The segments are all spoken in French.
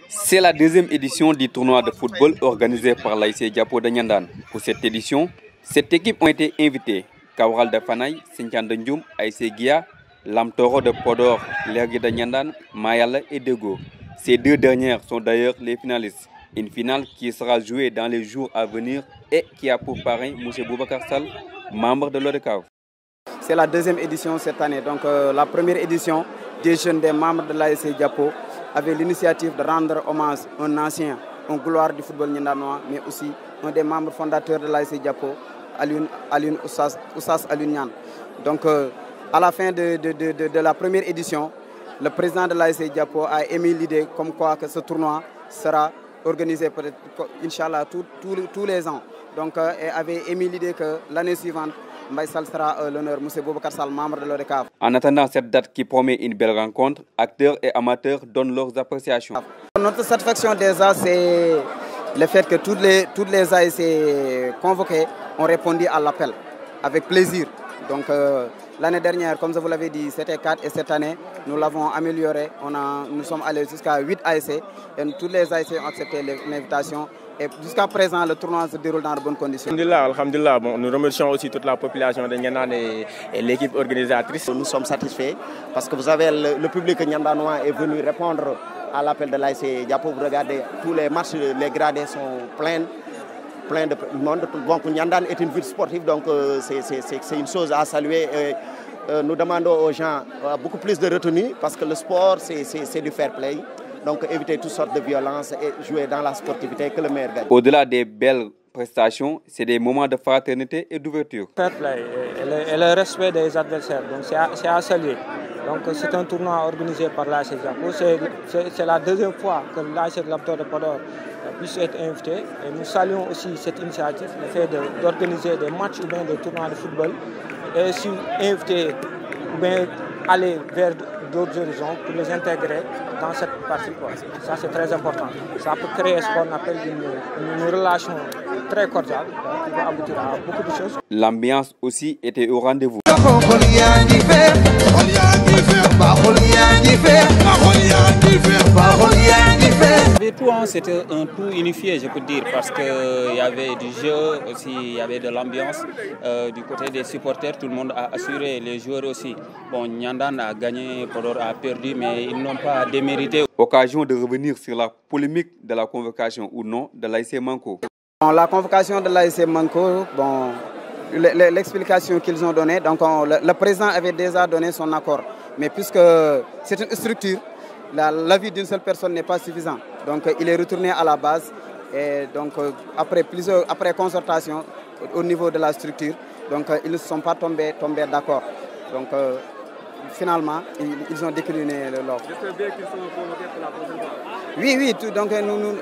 C'est la deuxième édition du tournoi de football organisé par l'ASC Diapo de Niandane. Pour cette édition, cette équipe ont été invitées Kawral de Fanaï, Sintian de Ndioum, ASC Guia, Lamtoro de Podor, Lergui de Niandane, Mayala et Dego. Ces deux dernières sont d'ailleurs les finalistes. Une finale qui sera jouée dans les jours à venir et qui a pour parrain M. Boubacar Sall, membre de l'ODCAV. C'est la deuxième édition cette année. Donc la première édition, des jeunes des membres de l'ASC Diapo avaient l'initiative de rendre hommage à un ancien, un gloire du football niandanois, mais aussi un des membres fondateurs de l'ASC Diapo, Alioune Oussas Alioune Niane. Donc à la fin de la première édition, le président de l'ASC Diapo a émis l'idée comme quoi que ce tournoi sera organisé peut-être, Inch'Allah, tous les ans. Donc et avait émis l'idée que l'année suivante, Mbaye Sall sera l'honneur, M. Boubacar Sall, membre de l'ODCAV. En attendant cette date qui promet une belle rencontre, acteurs et amateurs donnent leurs appréciations. Notre satisfaction déjà, c'est le fait que toutes les ASC convoquées ont répondu à l'appel avec plaisir. Donc l'année dernière, comme je vous l'avais dit, c'était 4 et cette année, nous l'avons amélioré. Nous sommes allés jusqu'à 8 ASC et toutes les ASC ont accepté l'invitation. Et jusqu'à présent, le tournoi se déroule dans de bonnes conditions. Alhamdulillah. Bon, nous remercions aussi toute la population de Niandane et l'équipe organisatrice. Nous sommes satisfaits parce que vous avez le public niandanois est venu répondre à l'appel de l'ASC Diapo. Vous regardez, tous les matchs, les gradés sont pleins de monde. Donc Niandane est une ville sportive, donc c'est une chose à saluer. Nous demandons aux gens beaucoup plus de retenue parce que le sport, c'est du fair play. Donc éviter toutes sortes de violences et jouer dans la sportivité que le meilleur gagne. Au-delà des belles prestations, c'est des moments de fraternité et d'ouverture. Fair play et le respect des adversaires, donc c'est à saluer. Donc c'est un tournoi organisé par l'ASC Diapo. C'est la deuxième fois que l'ASC Lamtoro de Podor puisse être invité. Et nous saluons aussi cette initiative, le fait d'organiser des matchs ou bien des tournois de football. Et aussi inviter ou bien aller vers d'autres horizons pour les intégrer dans cette partie. Ça c'est très important. Ça peut créer ce qu'on appelle une relation très cordiale qui va aboutir à beaucoup de choses. L'ambiance aussi était au rendez-vous. C'était un tout unifié, je peux dire, parce qu'il y avait du jeu aussi, il y avait de l'ambiance. Du côté des supporters, tout le monde a assuré, les joueurs aussi. Bon, Niandane a gagné, Podor a perdu, mais ils n'ont pas démérité. Occasion de revenir sur la polémique de la convocation ou non de l'ASC Manko. Bon, la convocation de l'ASC Manko, bon, l'explication qu'ils ont donnée, donc le président avait déjà donné son accord. Mais puisque c'est une structure, l'avis d'une seule personne n'est pas suffisant. Donc il est retourné à la base et donc après concertation au niveau de la structure, donc ils ne se sont pas tombés d'accord. Donc finalement, ils ont décliné l'offre. J'espère bien qu'ils sont convoqués pour la prochaine fois. Oui, donc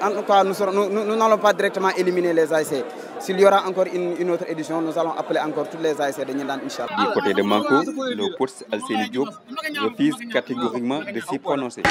en tout cas, nous n'allons pas directement éliminer les ASC. S'il y aura encore une autre édition, nous allons appeler encore toutes les ASC de Niandane, Inch'Allah. Du côté de Manko, le coach Alseni Diop refuse catégoriquement de s'y prononcer.